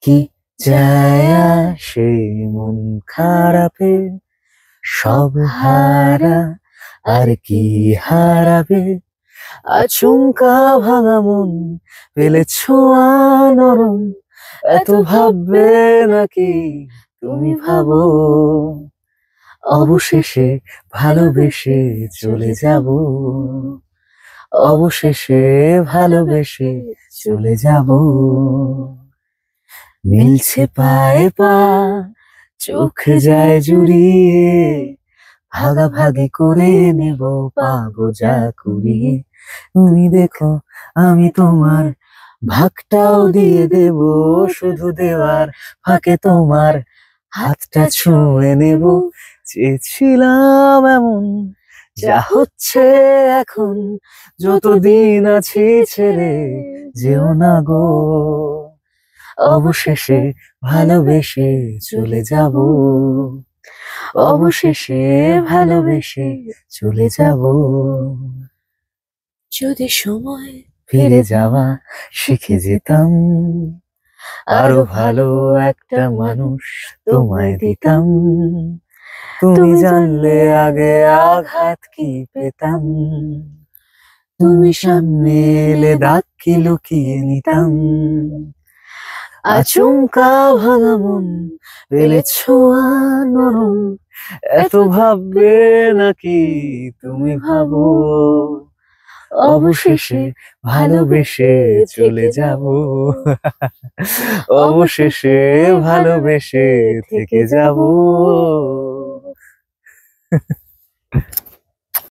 কি যায় আসে মন খারাপে, সব হারা আর কি হারাবে, আচমকা ভাঙা মন পেলে ছোঁয়া নরম, এত ভাববে নাকি তুমি ভাবো, অবশেষে ভালোবেসে চলে যাব, অবশেষে ভালোবেসে চলে যাব। মিলছে পায়ে পা, চোখ যায় জুড়িয়ে, ভাগাভাগি করে নেব পাবো যা কুড়িয়ে। তুমি দেখো আমি তোমার ভাগটাও দিয়ে দেব, শুধু দেওয়ার ফাঁকে তোমার হাতটা ছুঁয়ে নেব। চেয়েছিলাম এমন, যা হচ্ছে এখন, যতদিন আছি ছেড়ে যেও না গো, অবশেষে ভালোবেসে চলে যাব, অবশেষে ভালোবেসে চলে যাব। যদি সময় ফিরে যাওয়া শিখে যেতাম, আরো ভালো একটা মানুষ তোমায় দিতাম, তুমি জানলে আগে আঘাত কি পেতাম, তুমি সামনে এলে দাগ কি লুকিয়ে নিতাম, আচমকা ভাঙা মন পেলে ছোঁয়া নরম, এত ভাববে নাকি তুমি ভাবো, অবশেষে ভালোবেসে চলে যাব, অবশেষে ভালোবেসে থেকে যাব।